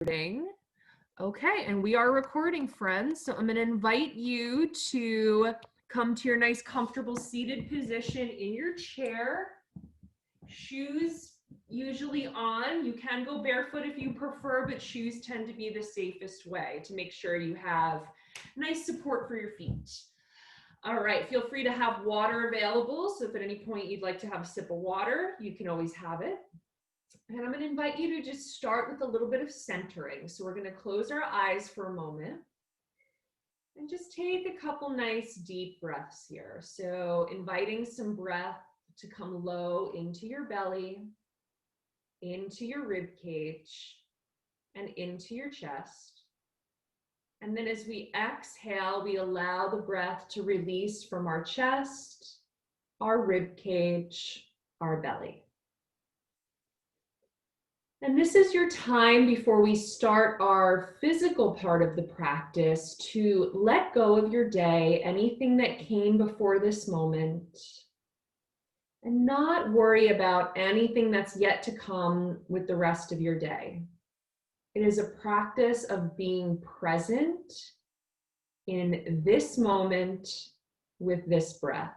Okay, and we are recording, friends. So I'm going to invite you to come to your nice, comfortable seated position in your chair. Shoes usually on. You can go barefoot if you prefer, but shoes tend to be the safest way to make sure you have nice support for your feet. All right, feel free to have water available. So if at any point you'd like to have a sip of water, you can always have it. And I'm going to invite you to just start with a little bit of centering. So we're going to close our eyes for a moment and just take a couple nice deep breaths here. So inviting some breath to come low into your belly, into your rib cage, and into your chest. And then as we exhale, we allow the breath to release from our chest, our rib cage, our belly. And this is your time before we start our physical part of the practice to let go of your day, anything that came before this moment, and not worry about anything that's yet to come with the rest of your day. It is a practice of being present in this moment with this breath.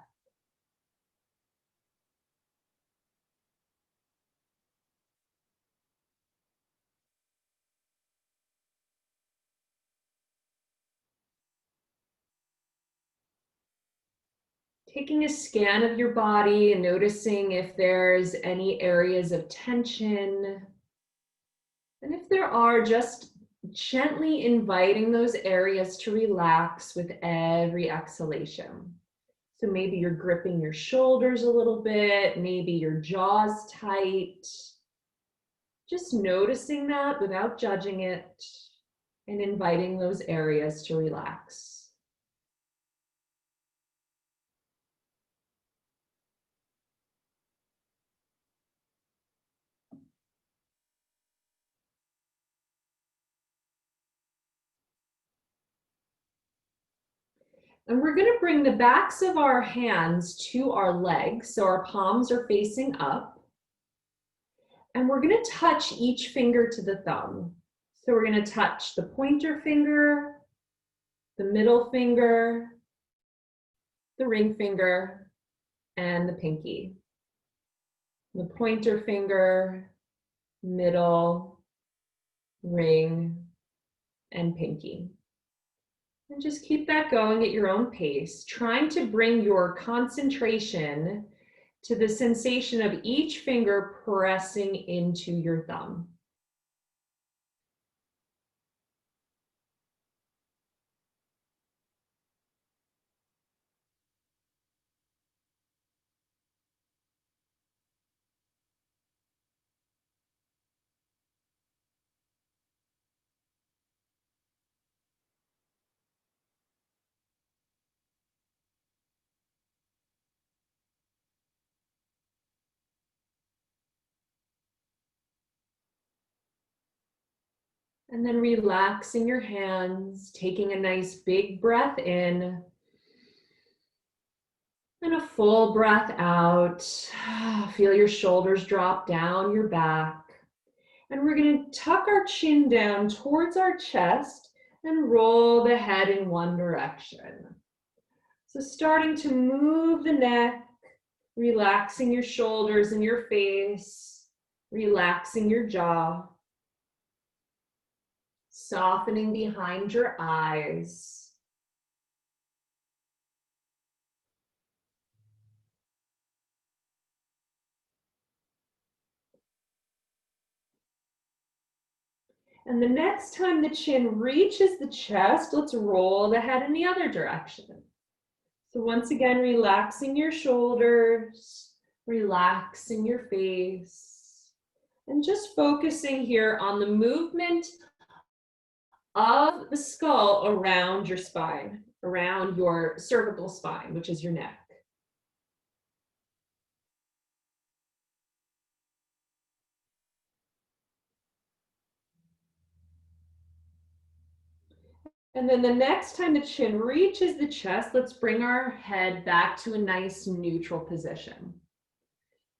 Taking a scan of your body and noticing if there's any areas of tension. And if there are, just gently inviting those areas to relax with every exhalation. So maybe you're gripping your shoulders a little bit, maybe your jaw's tight. Just noticing that without judging it and inviting those areas to relax. And we're going to bring the backs of our hands to our legs, so our palms are facing up. And we're going to touch each finger to the thumb. So we're going to touch the pointer finger, the middle finger, the ring finger, and the pinky. The pointer finger, middle, ring, and pinky. And just keep that going at your own pace, trying to bring your concentration to the sensation of each finger pressing into your thumb. And then relaxing your hands, taking a nice big breath in and a full breath out. Feel your shoulders drop down your back. And we're going to tuck our chin down towards our chest and roll the head in one direction. So starting to move the neck, relaxing your shoulders and your face, relaxing your jaw. Softening behind your eyes. And the next time the chin reaches the chest, let's roll the head in the other direction. So once again, relaxing your shoulders, relaxing your face, and just focusing here on the movement of the skull around your spine, around your cervical spine, which is your neck. And then the next time the chin reaches the chest, let's bring our head back to a nice neutral position.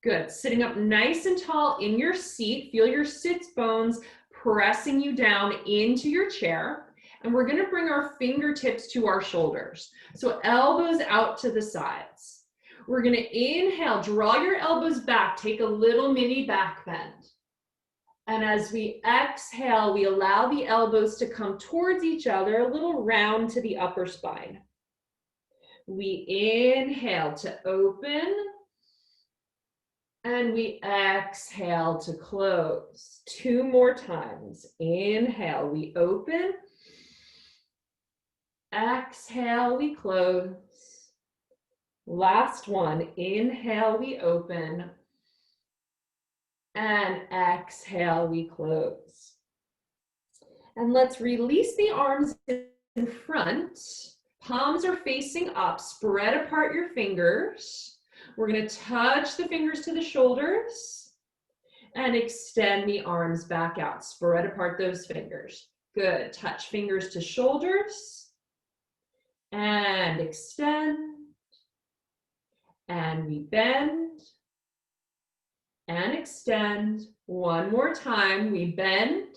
Good, sitting up nice and tall in your seat, feel your sits bones pressing you down into your chair. And we're gonna bring our fingertips to our shoulders. So elbows out to the sides. We're gonna inhale, draw your elbows back, take a little mini back bend. And as we exhale, we allow the elbows to come towards each other, a little round to the upper spine. We inhale to open, and we exhale to close. 2 more times. Inhale, we open. Exhale, we close. Last one. Inhale, we open. And exhale, we close. And let's release the arms in front. Palms are facing up. Spread apart your fingers. We're going to touch the fingers to the shoulders and extend the arms back out. Spread apart those fingers. Good. Touch fingers to shoulders and extend. And we bend and extend. One more time. We bend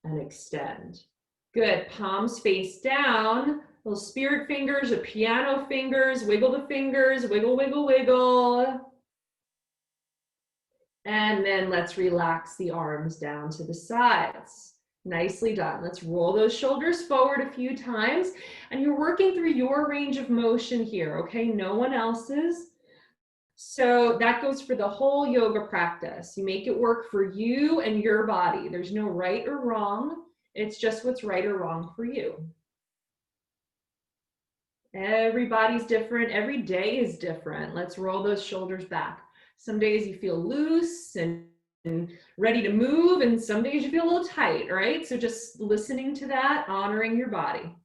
and extend. Good. Palms face down. Little spirit fingers or piano fingers. Wiggle the fingers. Wiggle, wiggle, wiggle. And then let's relax the arms down to the sides. Nicely done. Let's roll those shoulders forward a few times. And you're working through your range of motion here, okay? No one else's. So that goes for the whole yoga practice. You make it work for you and your body. There's no right or wrong. It's just what's right or wrong for you. Everybody's different. Every day is different. Let's roll those shoulders back. Some days you feel loose and ready to move, and some days you feel a little tight, right? So just listening to that, honoring your body.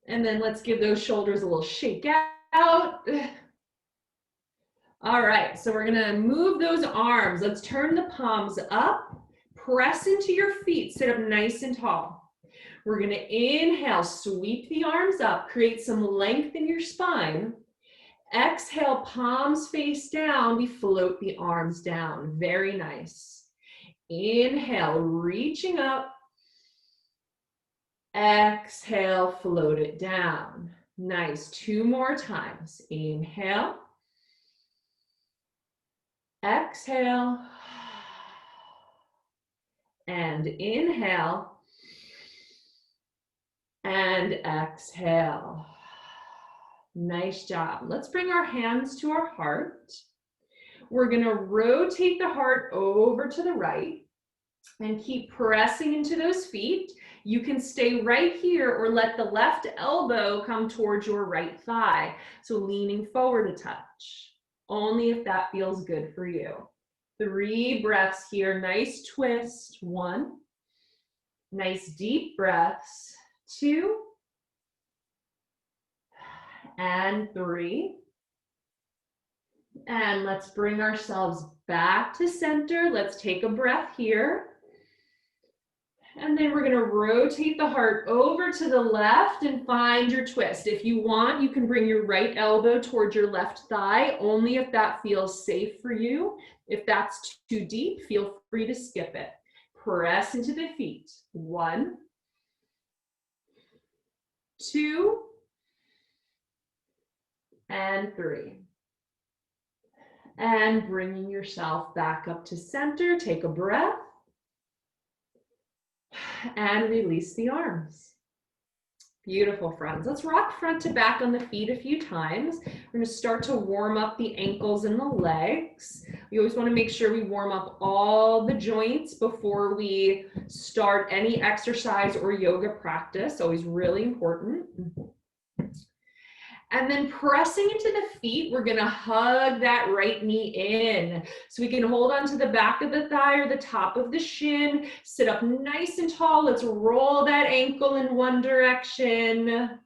And then let's give those shoulders a little shake out. All right, so we're gonna move those arms. Let's turn the palms up, press into your feet, sit up nice and tall. We're gonna inhale, sweep the arms up, create some length in your spine. Exhale, palms face down, we float the arms down. Very nice. Inhale, reaching up. Exhale, float it down. Nice. 2 more times. Inhale. Exhale. And inhale. And exhale. Nice job. Let's bring our hands to our heart. We're going to rotate the heart over to the right and keep pressing into those feet. You can stay right here or let the left elbow come towards your right thigh. So leaning forward a touch, only if that feels good for you. 3 breaths here. Nice twist. 1. Nice deep breaths. 2. And 3. And let's bring ourselves back to center. Let's take a breath here. And then we're going to rotate the heart over to the left and find your twist. If you want, you can bring your right elbow towards your left thigh, only if that feels safe for you. If that's too deep, feel free to skip it. Press into the feet. 1, 2, and 3. And bringing yourself back up to center, take a breath. And release the arms. Beautiful, friends. Let's rock front to back on the feet a few times. We're going to start to warm up the ankles and the legs. We always want to make sure we warm up all the joints before we start any exercise or yoga practice. Always really important. And then pressing into the feet, we're going to hug that right knee in. So we can hold on to the back of the thigh or the top of the shin. Sit up nice and tall. Let's roll that ankle in one direction.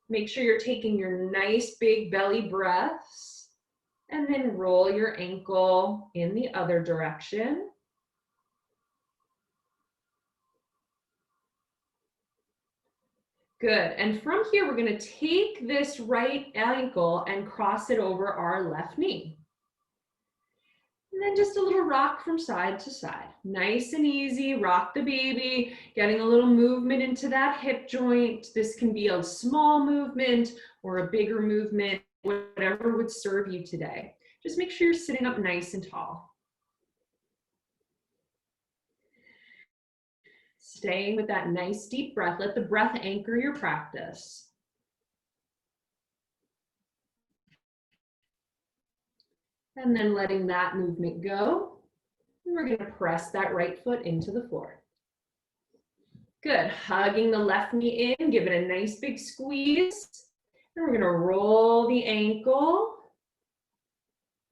Make sure you're taking your nice big belly breaths. And then roll your ankle in the other direction. Good. And from here, we're going to take this right ankle and cross it over our left knee. And then just a little rock from side to side. Nice and easy, rock the baby, getting a little movement into that hip joint. This can be a small movement or a bigger movement, whatever would serve you today. Just make sure you're sitting up nice and tall. Staying with that nice deep breath. Let the breath anchor your practice. And then letting that movement go. And we're going to press that right foot into the floor. Good. Hugging the left knee in. Give it a nice big squeeze. And we're going to roll the ankle.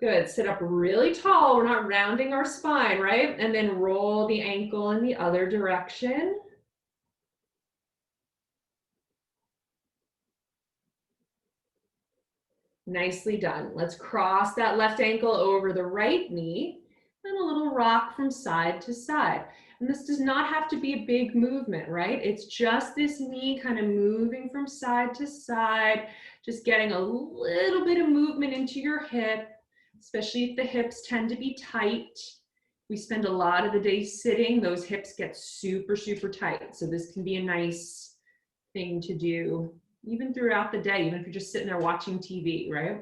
Good. Sit up really tall. We're not rounding our spine, right? And then roll the ankle in the other direction. Nicely done. Let's cross that left ankle over the right knee and a little rock from side to side. And this does not have to be a big movement, right? It's just this knee kind of moving from side to side, just getting a little bit of movement into your hip, especially if the hips tend to be tight. We spend a lot of the day sitting, those hips get super, super tight. So this can be a nice thing to do even throughout the day, even if you're just sitting there watching TV, right?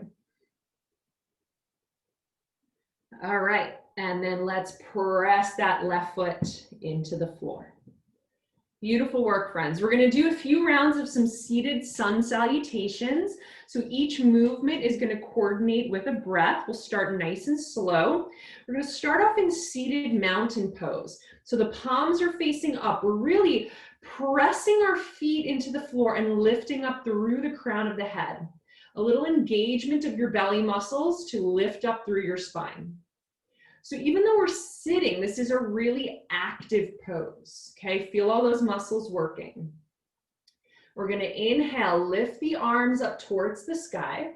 All right, and then let's press that left foot into the floor. Beautiful work, friends. We're gonna do a few rounds of some seated sun salutations. So each movement is gonna coordinate with a breath. We'll start nice and slow. We're gonna start off in seated mountain pose. So the palms are facing up. We're really pressing our feet into the floor and lifting up through the crown of the head. A little engagement of your belly muscles to lift up through your spine. So even though we're sitting, this is a really active pose, okay? Feel all those muscles working. We're gonna inhale, lift the arms up towards the sky.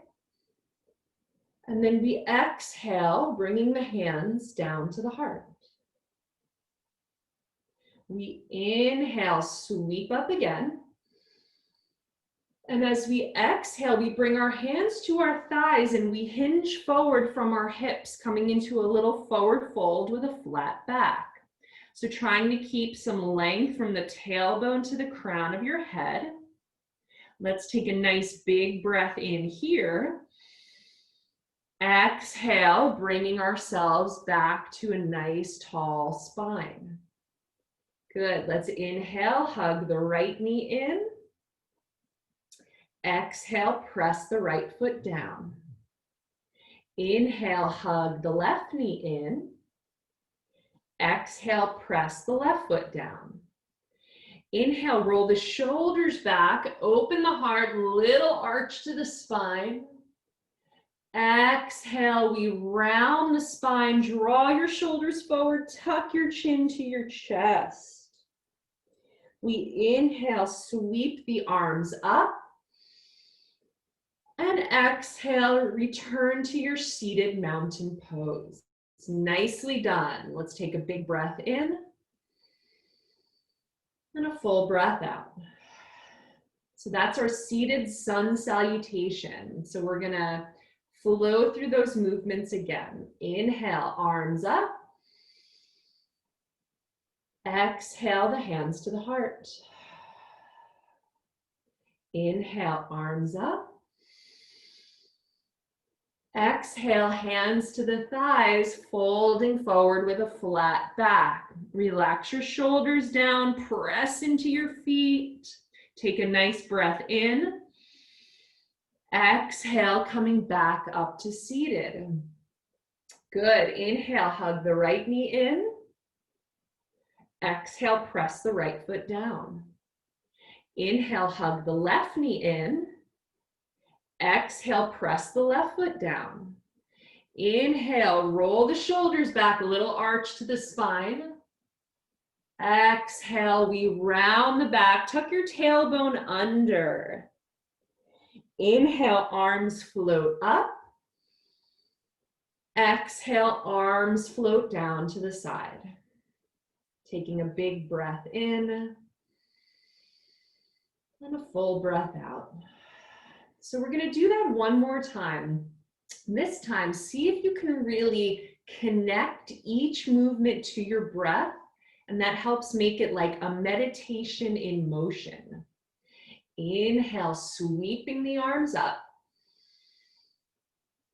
And then we exhale, bringing the hands down to the heart. We inhale, sweep up again. And as we exhale, we bring our hands to our thighs and we hinge forward from our hips, coming into a little forward fold with a flat back. So trying to keep some length from the tailbone to the crown of your head. Let's take a nice big breath in here. Exhale, bringing ourselves back to a nice tall spine. Good. Let's inhale, hug the right knee in. Exhale, press the right foot down. Inhale, hug the left knee in. Exhale, press the left foot down. Inhale, roll the shoulders back, open the heart, little arch to the spine. Exhale, we round the spine, draw your shoulders forward, tuck your chin to your chest. We inhale, sweep the arms up. And exhale, return to your seated mountain pose. It's nicely done. Let's take a big breath in and a full breath out. So that's our seated sun salutation. So we're gonna flow through those movements again. Inhale, arms up. Exhale, the hands to the heart. Inhale, arms up. Exhale, hands to the thighs, folding forward with a flat back. Relax your shoulders down, press into your feet. Take a nice breath in. Exhale, coming back up to seated. Good. Inhale, hug the right knee in. Exhale, press the right foot down. Inhale, hug the left knee in. Exhale, press the left foot down. Inhale, roll the shoulders back, a little arch to the spine. Exhale, we round the back, tuck your tailbone under. Inhale, arms float up. Exhale, arms float down to the side. Taking a big breath in and a full breath out. So we're gonna do that one more time. This time, see if you can really Connect each movement to your breath, and that helps make it like a meditation in motion. Inhale, sweeping the arms up.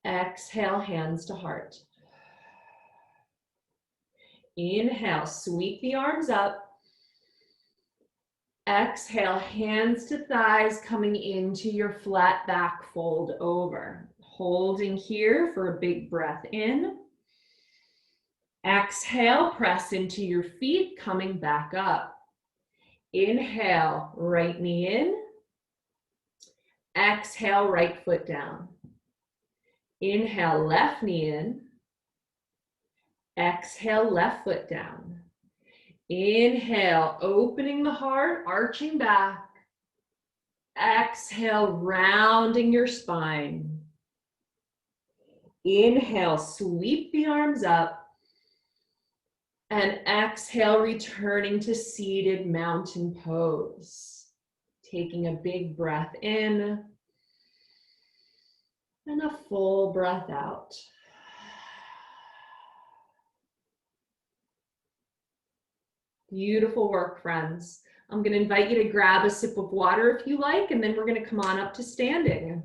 Exhale, hands to heart. Inhale, sweep the arms up. Exhale, hands to thighs, coming into your flat back fold over. Holding here for a big breath in. Exhale, press into your feet, coming back up. Inhale, right knee in. Exhale, right foot down. Inhale, left knee in. Exhale, left foot down. Inhale, opening the heart, arching back. Exhale, rounding your spine. Inhale, sweep the arms up. And exhale, returning to seated mountain pose. Taking a big breath in and a full breath out. Beautiful work, friends. I'm going to invite you to grab a sip of water if you like, and then we're going to come on up to standing.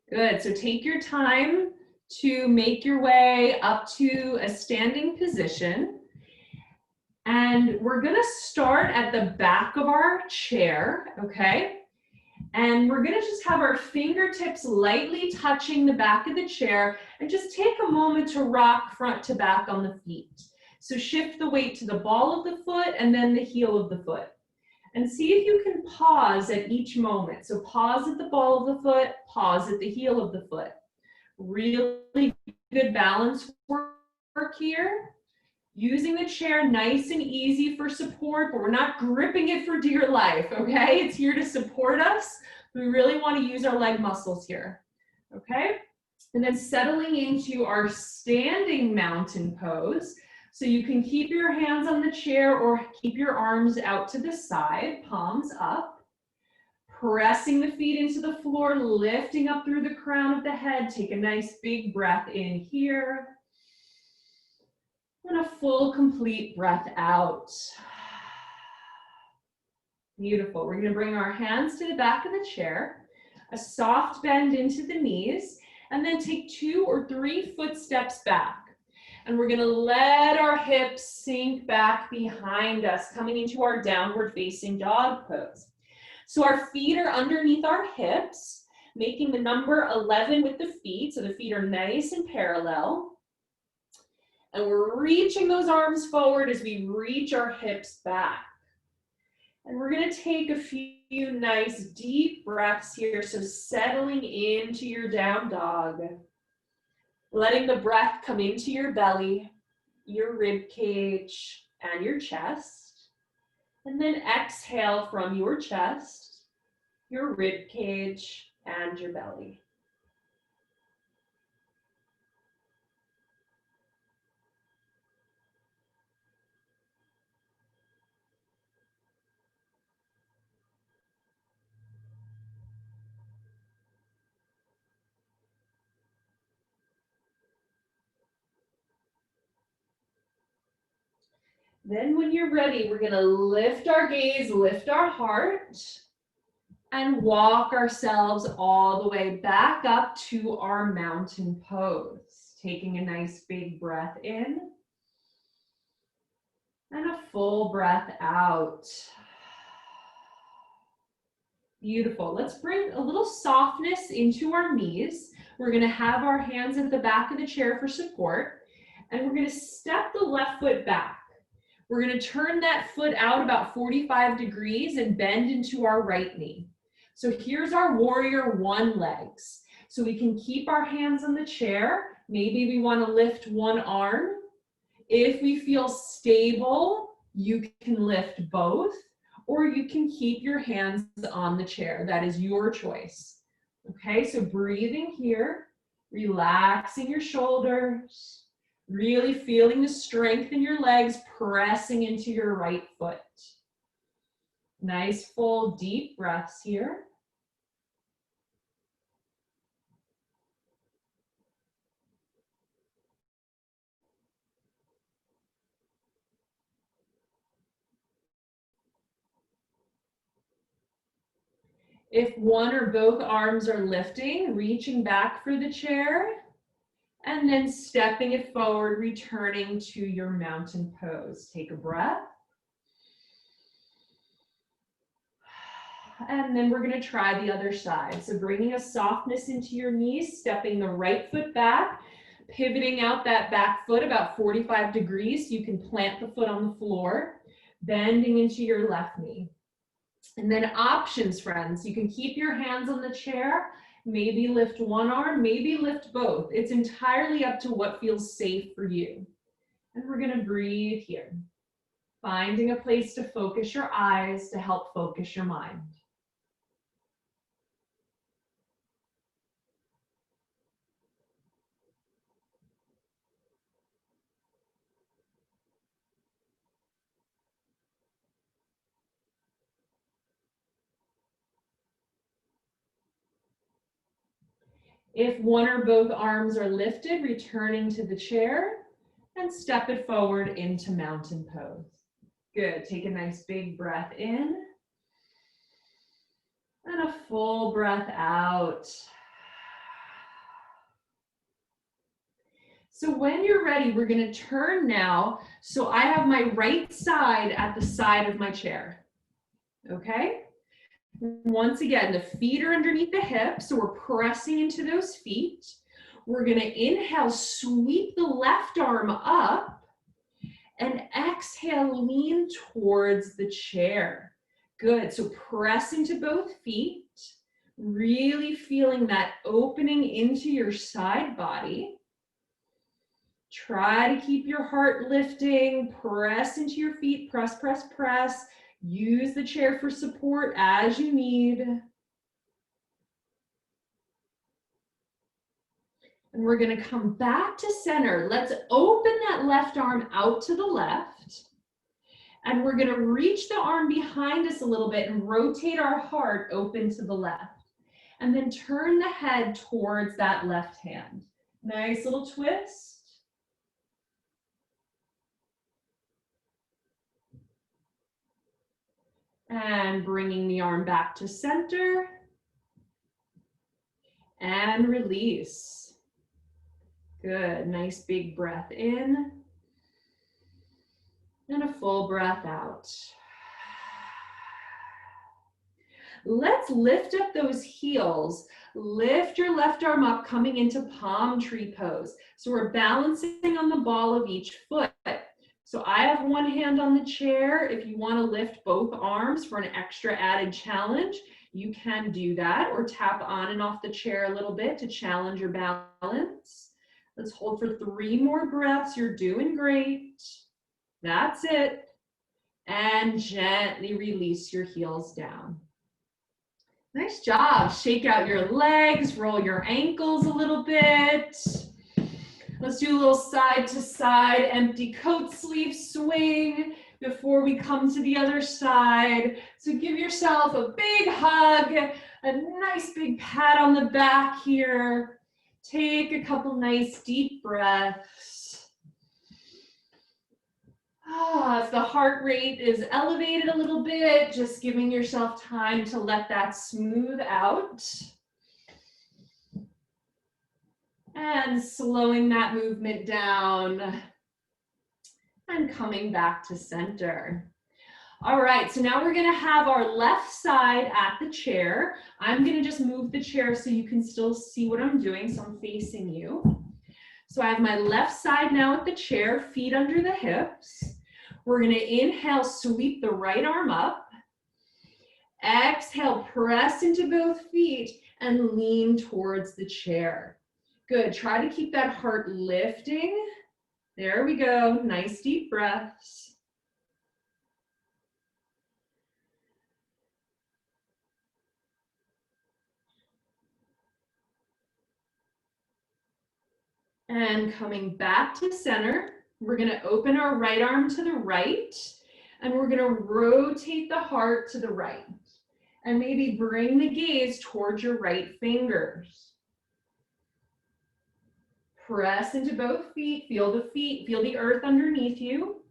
Good, so take your time to make your way up to a standing position. And we're gonna start at the back of our chair, okay? And we're gonna just have our fingertips lightly touching the back of the chair and just take a moment to rock front to back on the feet. So shift the weight to the ball of the foot and then the heel of the foot. And see if you can pause at each moment. So pause at the ball of the foot, pause at the heel of the foot. Really good balance work here. Using the chair nice and easy for support, but we're not gripping it for dear life, okay? It's here to support us. We really want to use our leg muscles here, okay? And then settling into our standing mountain pose. So you can keep your hands on the chair or keep your arms out to the side, palms up. Pressing the feet into the floor, lifting up through the crown of the head. Take a nice big breath in here. And a full, complete breath out. Beautiful. We're going to bring our hands to the back of the chair, a soft bend into the knees, and then take 2 or 3 footsteps back. And we're going to let our hips sink back behind us, coming into our downward facing dog pose. So our feet are underneath our hips, making the number 11 with the feet. So the feet are nice and parallel. And we're reaching those arms forward as we reach our hips back. And we're going to take a few nice deep breaths here. So settling into your down dog. Letting the breath come into your belly, your rib cage, and your chest. And then exhale from your chest, your rib cage, and your belly. Then when you're ready, we're going to lift our gaze, lift our heart, and walk ourselves all the way back up to our mountain pose. Taking a nice big breath in and a full breath out. Beautiful. Let's bring a little softness into our knees. We're going to have our hands at the back of the chair for support, and we're going to step the left foot back. We're going to turn that foot out about 45 degrees and bend into our right knee. So here's our warrior 1 legs. So we can keep our hands on the chair. Maybe we want to lift one arm. If we feel stable, you can lift both, or you can keep your hands on the chair. That is your choice. Okay, so breathing here, relaxing your shoulders. Really feeling the strength in your legs, pressing into your right foot. Nice full deep breaths here. If one or both arms are lifting, reaching back for the chair, and then stepping it forward, returning to your mountain pose. Take a breath. And then we're going to try the other side. So bringing a softness into your knees, stepping the right foot back, pivoting out that back foot about 45 degrees. So you can plant the foot on the floor, bending into your left knee. And then options, friends. You can keep your hands on the chair, maybe lift one arm, maybe lift both. It's entirely up to what feels safe for you. And we're going to breathe here, finding a place to focus your eyes to help focus your mind. If one or both arms are lifted, returning to the chair and step it forward into mountain pose. Good. Take a nice big breath in and a full breath out. So when you're ready, we're going to turn now. So I have my right side at the side of my chair. Okay? Once again, the feet are underneath the hips, so we're pressing into those feet. We're going to inhale, sweep the left arm up, and exhale, lean towards the chair. Good. So press into both feet, really feeling that opening into your side body. Try to keep your heart lifting, press into your feet, press, press, press. Use the chair for support as you need. And we're going to come back to center. Let's open that left arm out to the left. And we're going to reach the arm behind us a little bit and rotate our heart open to the left. And then turn the head towards that left hand. Nice little twist. And bringing the arm back to center. And release. Good. Nice big breath in. And a full breath out. Let's lift up those heels. Lift your left arm up, coming into palm tree pose. So we're balancing on the ball of each foot. So I have one hand on the chair. If you want to lift both arms for an extra added challenge, you can do that, or tap on and off the chair a little bit to challenge your balance. Let's hold for 3 more breaths. You're doing great. That's it. And gently release your heels down. Nice job. Shake out your legs, roll your ankles a little bit. Let's do a little side to side empty coat sleeve swing before we come to the other side. So give yourself a big hug, a nice big pat on the back here. Take a couple nice deep breaths. If the heart rate is elevated a little bit, just giving yourself time to let that smooth out. And slowing that movement down and coming back to center. All right, so now we're gonna have our left side at the chair. I'm gonna just move the chair so you can still see what I'm doing, so I'm facing you. So I have my left side now at the chair, feet under the hips. We're gonna inhale, sweep the right arm up. Exhale, press into both feet and lean towards the chair. Good, try to keep that heart lifting. There we go, nice deep breaths. And coming back to center, we're gonna open our right arm to the right, And we're gonna rotate the heart to the right. And maybe bring the gaze towards your right fingers. Press into both feet, feel the earth underneath you.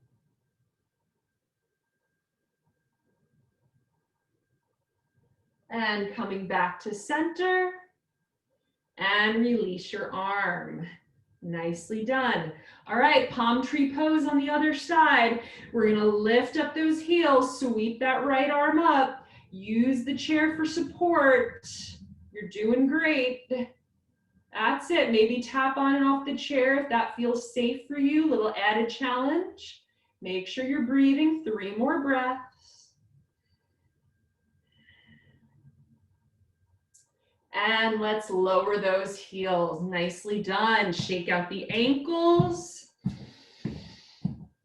And coming back to center. And release your arm. Nicely done. All right, palm tree pose on the other side. We're gonna lift up those heels, sweep that right arm up, use the chair for support. You're doing great. That's it. Maybe tap on and off the chair if that feels safe for you. Little added challenge. Make sure you're breathing. 3 more breaths. And let's lower those heels. Nicely done. Shake out the ankles.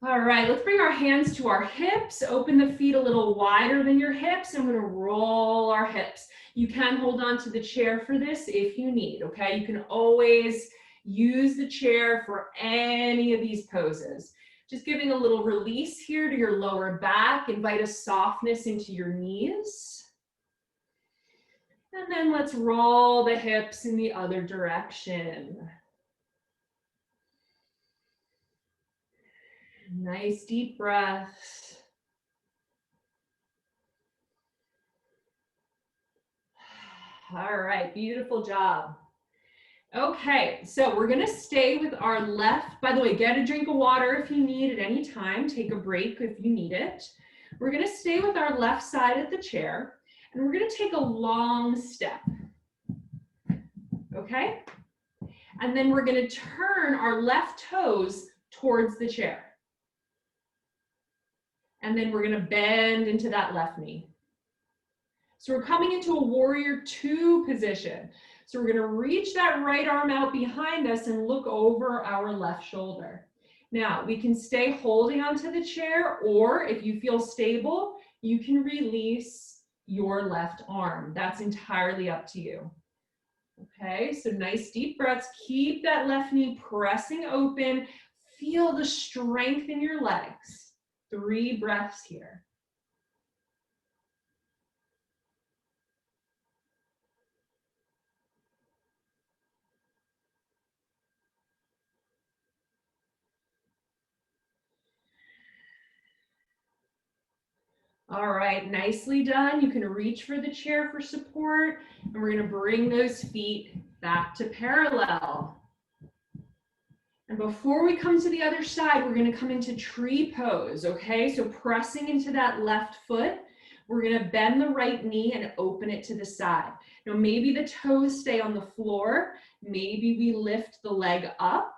All right, let's bring our hands to our hips. Open the feet a little wider than your hips. And we're gonna roll our hips. You can hold on to the chair for this if you need, okay? You can always use the chair for any of these poses. Just giving a little release here to your lower back. Invite a softness into your knees. And then let's roll the hips in the other direction. Nice deep breaths. All right, beautiful job. Okay, so we're gonna stay with our left. By the way, get a drink of water if you need at any time. Take a break if you need it. We're gonna stay with our left side of the chair, and we're gonna take a long step. Okay? And then we're gonna turn our left toes towards the chair. And then we're gonna bend into that left knee. So we're coming into a warrior 2 position. So we're gonna reach that right arm out behind us and look over our left shoulder. Now, we can stay holding onto the chair, or if you feel stable, you can release your left arm. That's entirely up to you. Okay, so nice deep breaths. Keep that left knee pressing open. Feel the strength in your legs. 3 breaths here. All right, nicely done. You can reach for the chair for support, and we're gonna bring those feet back to parallel. And before we come to the other side, we're gonna come into tree pose, okay? So pressing into that left foot, we're gonna bend the right knee and open it to the side. Now maybe the toes stay on the floor, maybe we lift the leg up,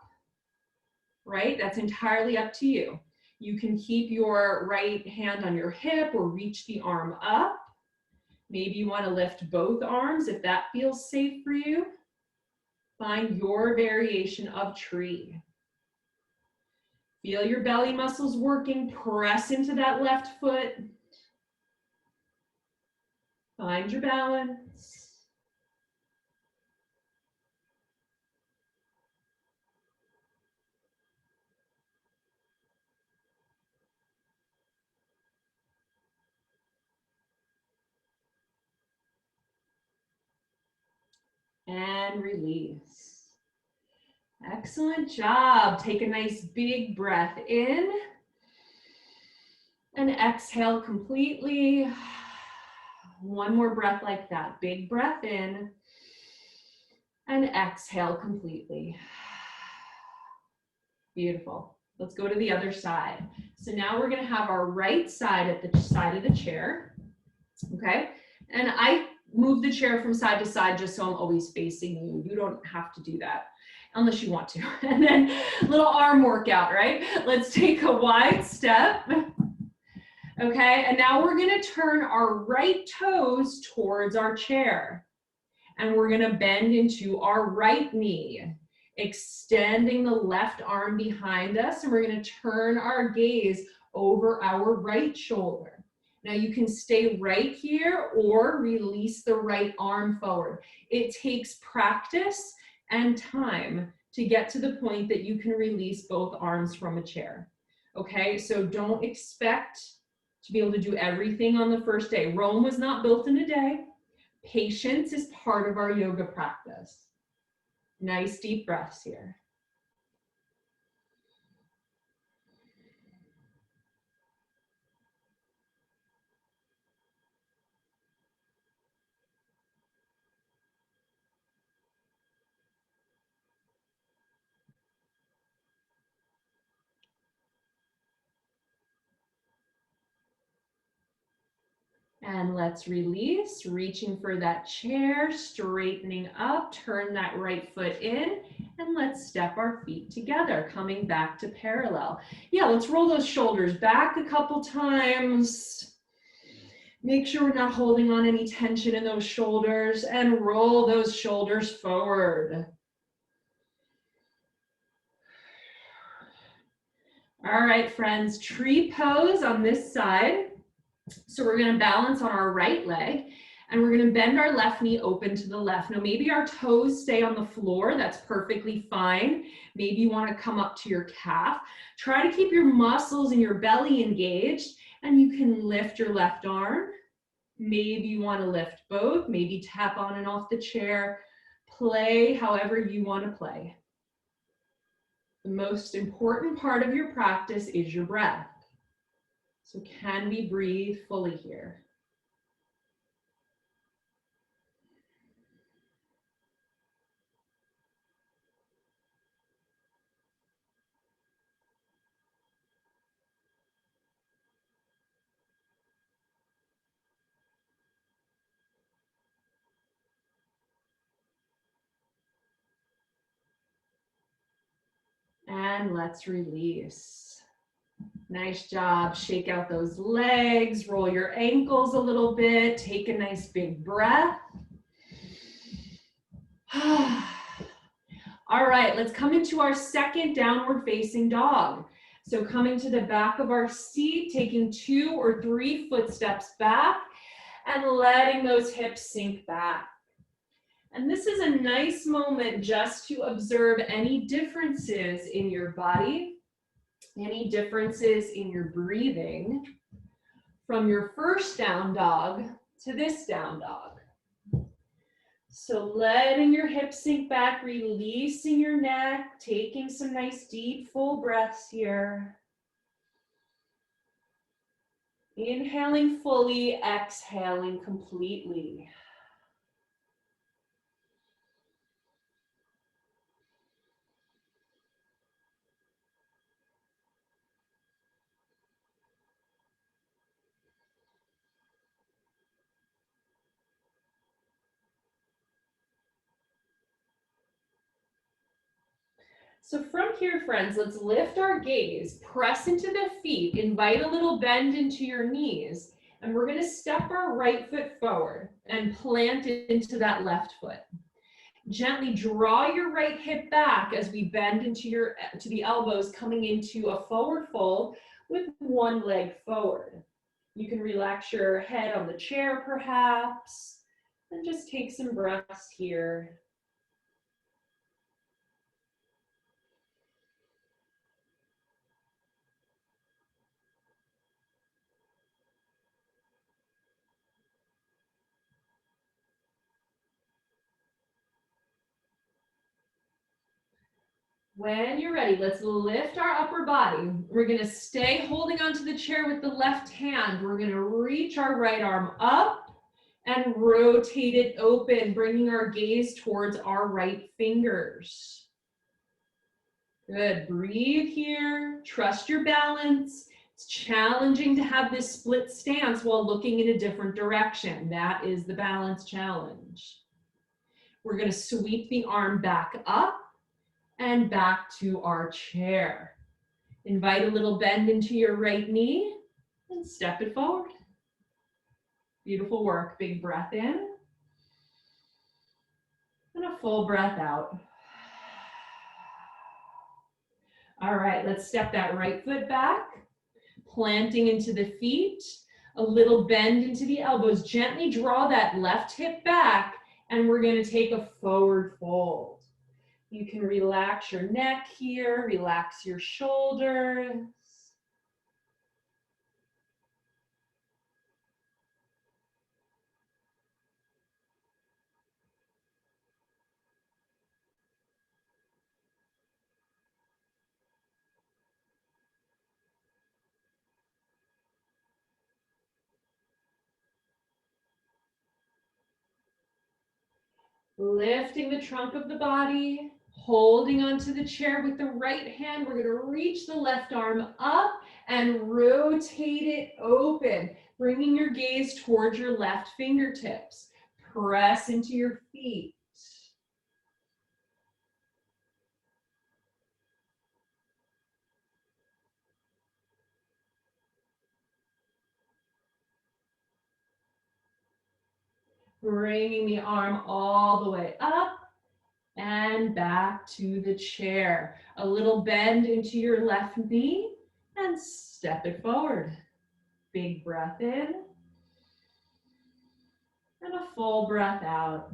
right? That's entirely up to you. You can keep your right hand on your hip or reach the arm up. Maybe you want to lift both arms if that feels safe for you. Find your variation of tree. Feel your belly muscles working. Press into that left foot. Find your balance. And release. Excellent job. Take a nice big breath in and exhale completely. One more breath like that. Big breath in and exhale completely. Beautiful. Let's go to the other side. So now we're going to have our right side at the side of the chair. Okay. And I move the chair from side to side just so I'm always facing you. You don't have to do that unless you want to. And then little arm workout, right? Let's take a wide step. Okay. And now we're going to turn our right toes towards our chair. And we're going to bend into our right knee, extending the left arm behind us. And we're going to turn our gaze over our right shoulder. Now you can stay right here or release the right arm forward. It takes practice and time to get to the point that you can release both arms from a chair. Okay, so don't expect to be able to do everything on the first day. Rome was not built in a day. Patience is part of our yoga practice. Nice deep breaths here. And let's release, reaching for that chair, straightening up, turn that right foot in, and let's step our feet together, coming back to parallel. Yeah, let's roll those shoulders back a couple times. Make sure we're not holding on any tension in those shoulders, and roll those shoulders forward. All right, friends, tree pose on this side. So we're going to balance on our right leg, and we're going to bend our left knee open to the left. Now, maybe our toes stay on the floor. That's perfectly fine. Maybe you want to come up to your calf. Try to keep your muscles in your belly engaged, and you can lift your left arm. Maybe you want to lift both. Maybe tap on and off the chair. Play however you want to play. The most important part of your practice is your breath. So can we breathe fully here? And let's release. Nice job. Shake out those legs, roll your ankles a little bit, take a nice big breath. All right, let's come into our second downward facing dog. So coming to the back of our seat, taking 2 or 3 footsteps back and letting those hips sink back. And this is a nice moment just to observe any differences in your body, any differences in your breathing from your first down dog to this down dog. So letting your hips sink back, releasing your neck, taking some nice deep full breaths here. Inhaling fully, exhaling completely. So from here, friends, let's lift our gaze, press into the feet, invite a little bend into your knees, and we're going to step our right foot forward and plant it into that left foot. Gently draw your right hip back as we bend into the elbows, coming into a forward fold with one leg forward. You can relax your head on the chair perhaps, and just take some breaths here. When you're ready, let's lift our upper body. We're going to stay holding onto the chair with the left hand. We're going to reach our right arm up and rotate it open, bringing our gaze towards our right fingers. Good. Breathe here. Trust your balance. It's challenging to have this split stance while looking in a different direction. That is the balance challenge. We're going to sweep the arm back up and back to our chair. Invite a little bend into your right knee and step it forward. Beautiful work. Big breath in and a full breath out. All right, let's step that right foot back, planting into the feet, a little bend into the elbows. Gently draw that left hip back, and we're going to take a forward fold. You can relax your neck here, relax your shoulders. Lifting the trunk of the body, holding onto the chair with the right hand. We're gonna reach the left arm up and rotate it open, bringing your gaze towards your left fingertips. Press into your feet. Bringing the arm all the way up and back to the chair. A little bend into your left knee and step it forward. Big breath in and a full breath out.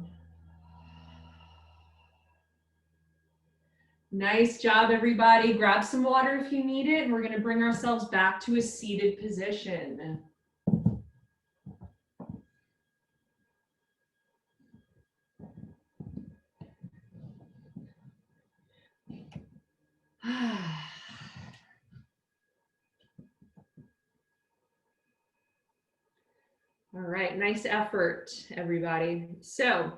Nice job, everybody. Grab some water if you need it, and we're going to bring ourselves back to a seated position. All right, nice effort, everybody. So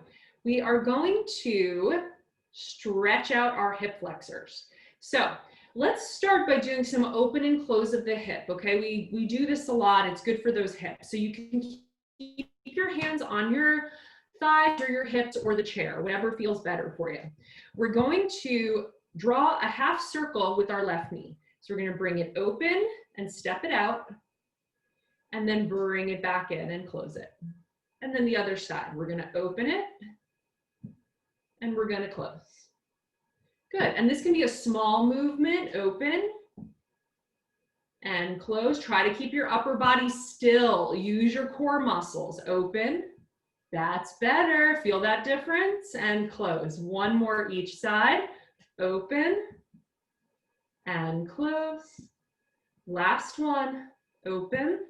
we are going to stretch out our hip flexors. So let's start by doing some open and close of the hip, okay? We do this a lot. It's good for those hips. So you can keep your hands on your thighs or your hips or the chair, whatever feels better for you. We're going to draw a half circle with our left knee. So we're going to bring it open and step it out, and then bring it back in and close it. And then the other side, we're gonna open it and we're gonna close. Good, and this can be a small movement, open and close. Try to keep your upper body still. Use your core muscles, open, that's better. Feel that difference, and close. One more each side, open and close. Last one, open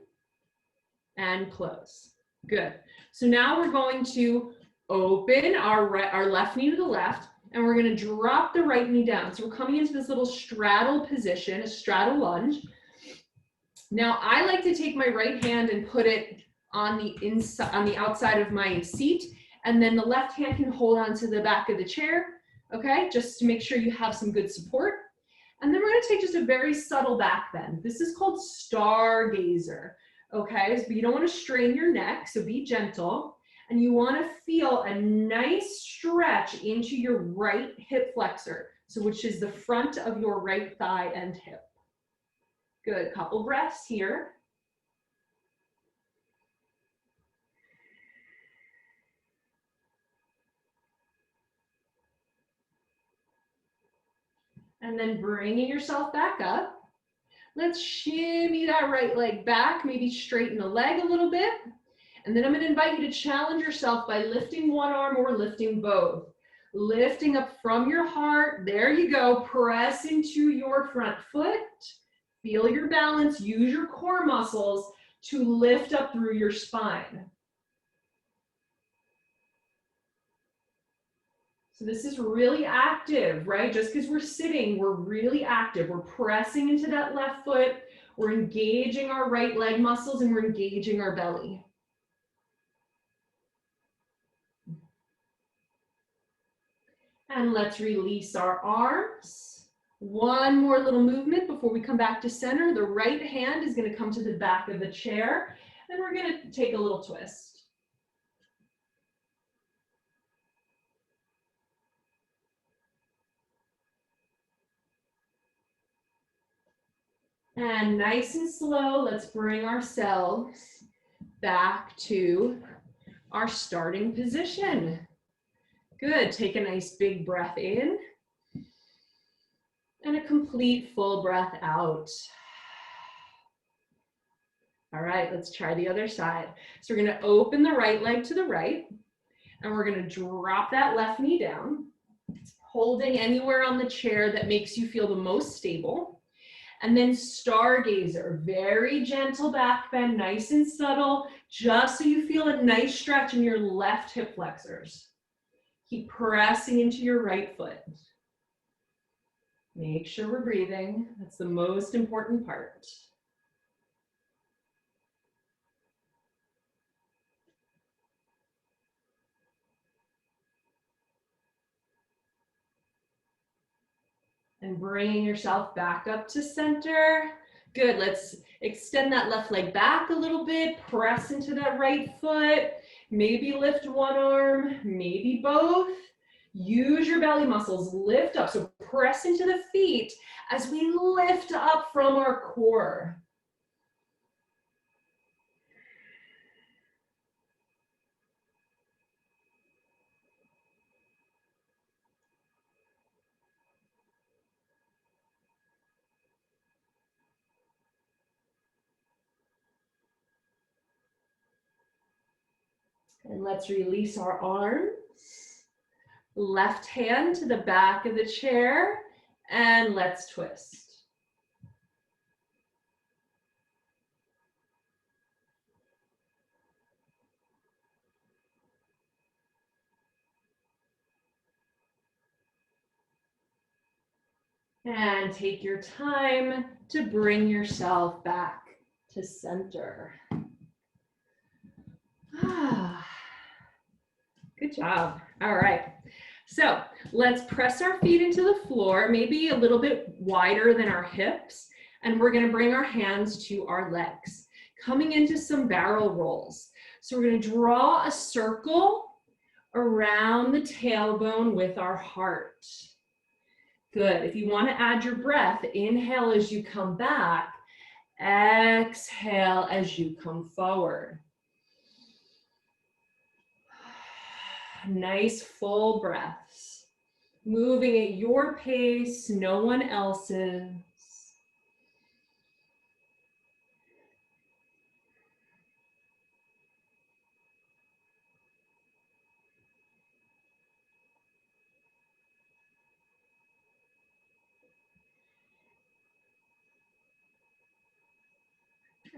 and close. Good. So now we're going to open our left knee to the left, and we're going to drop the right knee down. So we're coming into this little straddle position, a straddle lunge. Now I like to take my right hand and put it on the inside, on the outside of my seat, and then the left hand can hold on to the back of the chair, okay? Just to make sure you have some good support. And then we're going to take just a very subtle back bend. This is called stargazer. Okay, so you don't want to strain your neck, so be gentle. And you want to feel a nice stretch into your right hip flexor, so which is the front of your right thigh and hip. Good, couple breaths here. And then bringing yourself back up. Let's shimmy that right leg back, maybe straighten the leg a little bit. And then I'm going to invite you to challenge yourself by lifting one arm or lifting both. Lifting up from your heart. There you go. Press into your front foot. Feel your balance. Use your core muscles to lift up through your spine. So this is really active, right? Just because we're sitting, we're really active. We're pressing into that left foot. We're engaging our right leg muscles, and we're engaging our belly. And let's release our arms. One more little movement before we come back to center. The right hand is going to come to the back of the chair, and we're going to take a little twist. And nice and slow, let's bring ourselves back to our starting position. Good, take a nice big breath in and a complete full breath out. All right, let's try the other side. So we're gonna open the right leg to the right, and we're gonna drop that left knee down, holding anywhere on the chair that makes you feel the most stable. And then stargazer, very gentle back bend, nice and subtle, just so you feel a nice stretch in your left hip flexors. Keep pressing into your right foot. Make sure we're breathing. That's the most important part. And bringing yourself back up to center. Good, let's extend that left leg back a little bit, press into that right foot, maybe lift one arm, maybe both. Use your belly muscles, lift up. So press into the feet as we lift up from our core. And let's release our arms. Left hand to the back of the chair, and let's twist. And take your time to bring yourself back to center. Good job. All right. So let's press our feet into the floor, maybe a little bit wider than our hips. And we're going to bring our hands to our legs, coming into some barrel rolls. So we're going to draw a circle around the tailbone with our heart. Good. If you want to add your breath, inhale as you come back, exhale as you come forward. Nice full breaths. Moving at your pace, no one else's.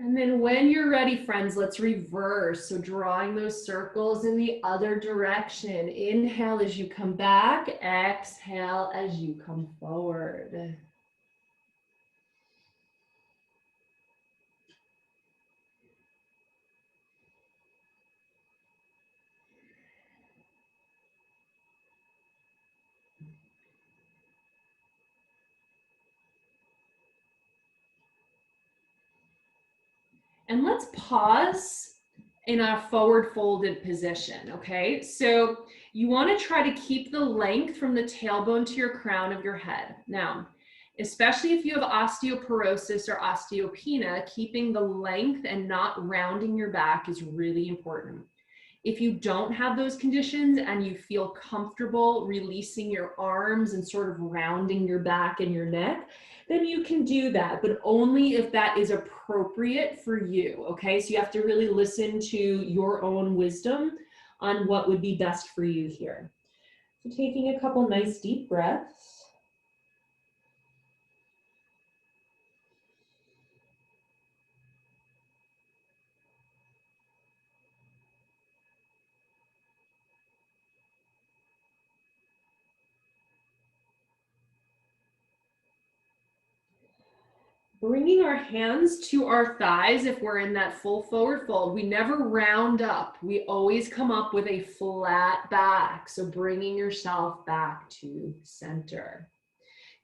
And then when you're ready, friends, let's reverse. So drawing those circles in the other direction. Inhale as you come back, exhale as you come forward. And let's pause in a forward folded position, okay? So you want to try to keep the length from the tailbone to your crown of your head. Now, especially if you have osteoporosis or osteopenia, keeping the length and not rounding your back is really important. If you don't have those conditions and you feel comfortable releasing your arms and sort of rounding your back and your neck, then you can do that, but only if that is appropriate for you, okay? So you have to really listen to your own wisdom on what would be best for you here. So taking a couple nice deep breaths. Bringing our hands to our thighs if we're in that full forward fold. We never round up. We always come up with a flat back. So bringing yourself back to center.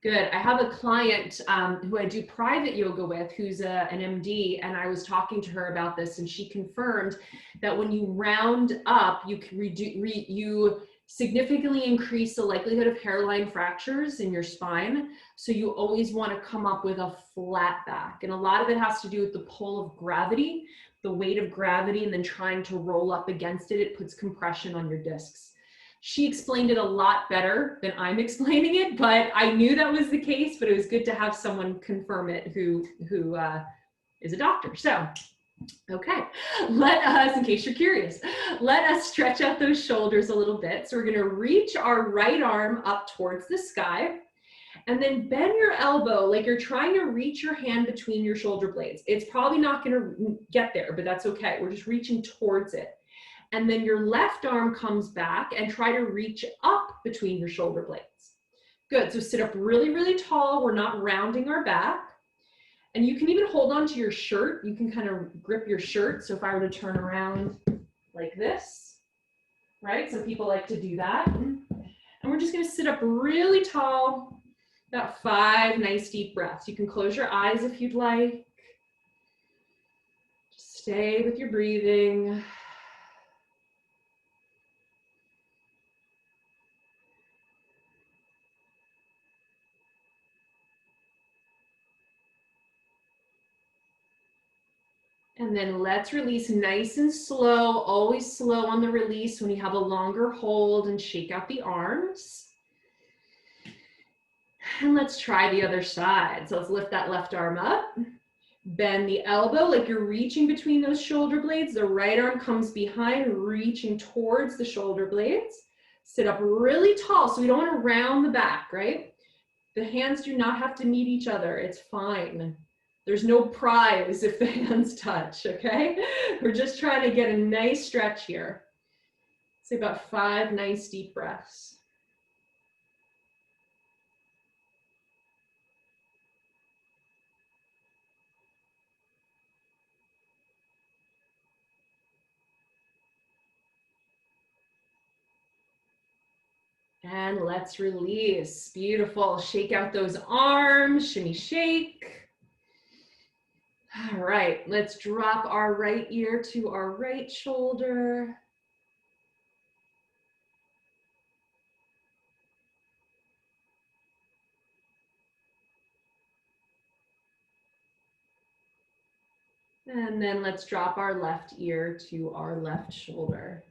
Good. I have a client who I do private yoga with who's an MD, and I was talking to her about this, and she confirmed that when you round up, you can you significantly increase the likelihood of hairline fractures in your spine. So you always want to come up with a flat back. And a lot of it has to do with the pull of gravity, the weight of gravity, and then trying to roll up against it. It puts compression on your discs. She explained it a lot better than I'm explaining it, but I knew that was the case, but it was good to have someone confirm it who is a doctor. So, okay, let us, in case you're curious, let us stretch out those shoulders a little bit. So we're gonna reach our right arm up towards the sky, and then bend your elbow like you're trying to reach your hand between your shoulder blades. It's probably not gonna get there, but that's okay. We're just reaching towards it. And then your left arm comes back and try to reach up between your shoulder blades. Good, so sit up really, really tall. We're not rounding our back. And you can even hold on to your shirt. You can kind of grip your shirt. So if I were to turn around like this, right? Some people like to do that. And we're just gonna sit up really tall, About 5 nice deep breaths. You can close your eyes if you'd like. Just stay with your breathing. And then let's release nice and slow, always slow on the release when you have a longer hold, and shake out the arms. And let's try the other side. So let's lift that left arm up. Bend the elbow like you're reaching between those shoulder blades. The right arm comes behind, reaching towards the shoulder blades. Sit up really tall, so we don't want to round the back, right? The hands do not have to meet each other. It's fine. There's no prize if the hands touch, okay? We're just trying to get a nice stretch here. Say about 5 nice deep breaths. And let's release. Beautiful. Shake out those arms, shimmy shake. All right, let's drop our right ear to our right shoulder. And then let's drop our left ear to our left shoulder.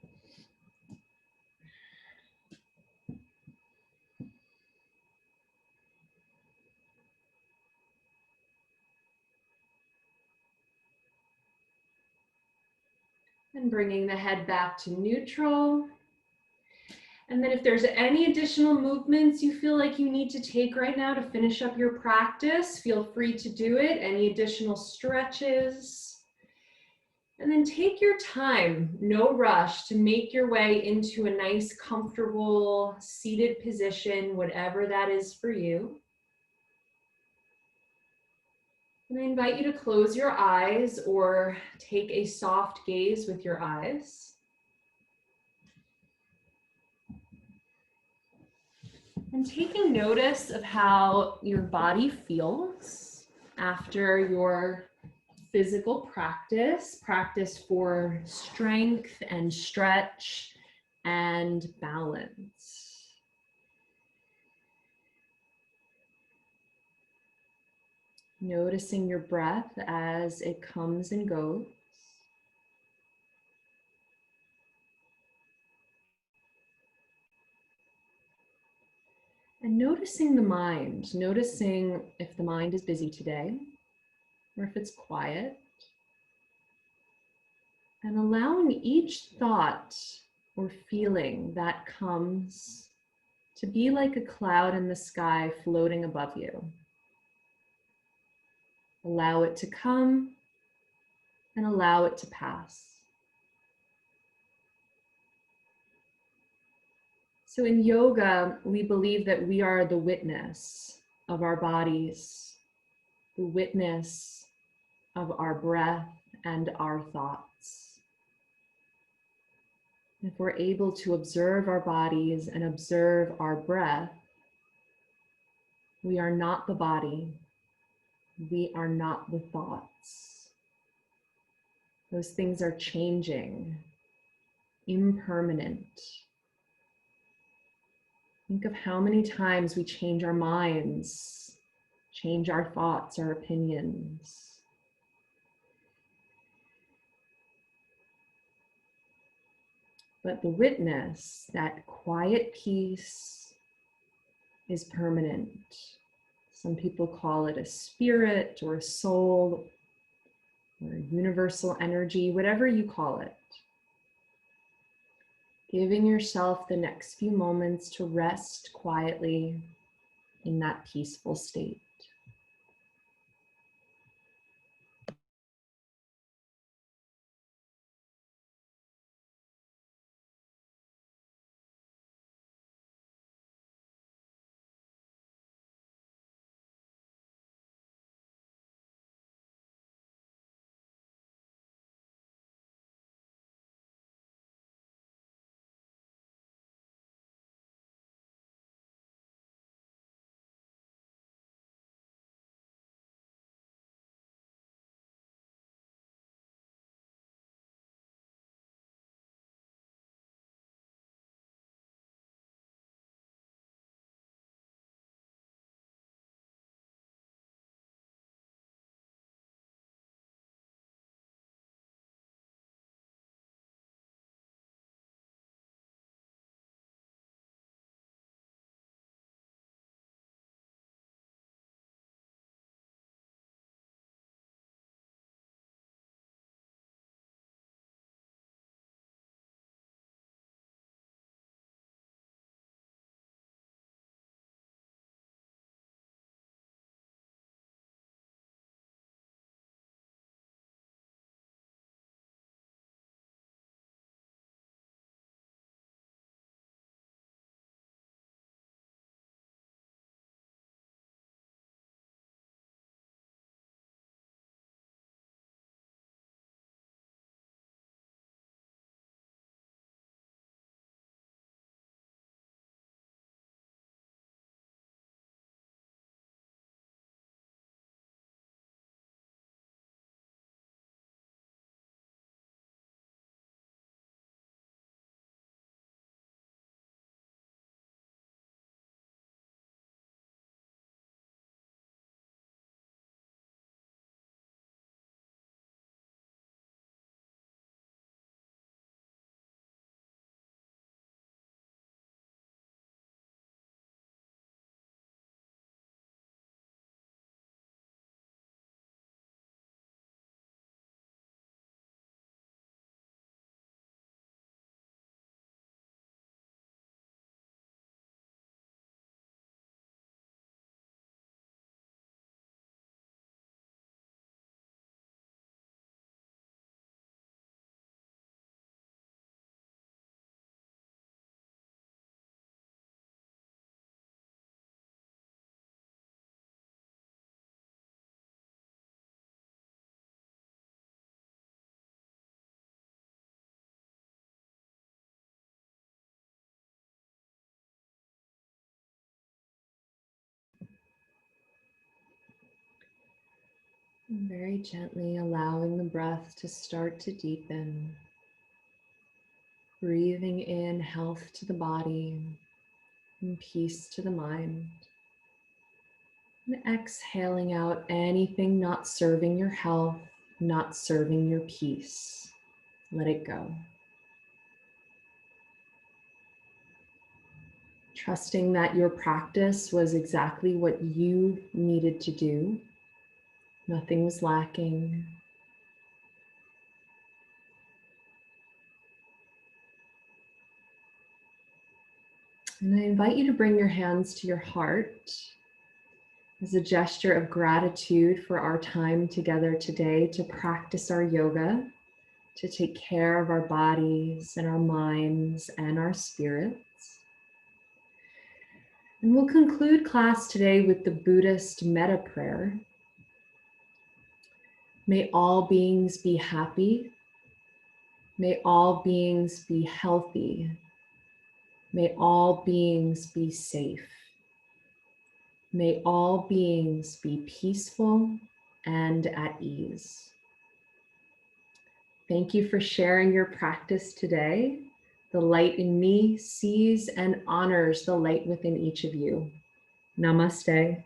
And bringing the head back to neutral. And then if there's any additional movements you feel like you need to take right now to finish up your practice, feel free to do it. Any additional stretches. And then take your time, no rush, to make your way into a nice, comfortable, seated position, whatever that is for you. And I invite you to close your eyes or take a soft gaze with your eyes. And taking notice of how your body feels after your physical practice for strength and stretch and balance. Noticing your breath as it comes and goes. And noticing the mind, noticing if the mind is busy today or if it's quiet. And allowing each thought or feeling that comes to be like a cloud in the sky floating above you. Allow it to come and allow it to pass. So in yoga, we believe that we are the witness of our bodies, the witness of our breath and our thoughts. If we're able to observe our bodies and observe our breath, we are not the body, we are not the thoughts. Those things are changing, impermanent. Think of how many times we change our minds, change our thoughts, our opinions. But the witness, that quiet peace, is permanent. Some people call it a spirit or a soul or universal energy, whatever you call it. Giving yourself the next few moments to rest quietly in that peaceful state. Very gently allowing the breath to start to deepen. Breathing in health to the body and peace to the mind. And exhaling out anything not serving your health, not serving your peace. Let it go. Trusting that your practice was exactly what you needed to do. Nothing was lacking. And I invite you to bring your hands to your heart as a gesture of gratitude for our time together today to practice our yoga, to take care of our bodies and our minds and our spirits. And we'll conclude class today with the Buddhist metta prayer. May all beings be happy. May all beings be healthy. May all beings be safe. May all beings be peaceful and at ease. Thank you for sharing your practice today. The light in me sees and honors the light within each of you. Namaste.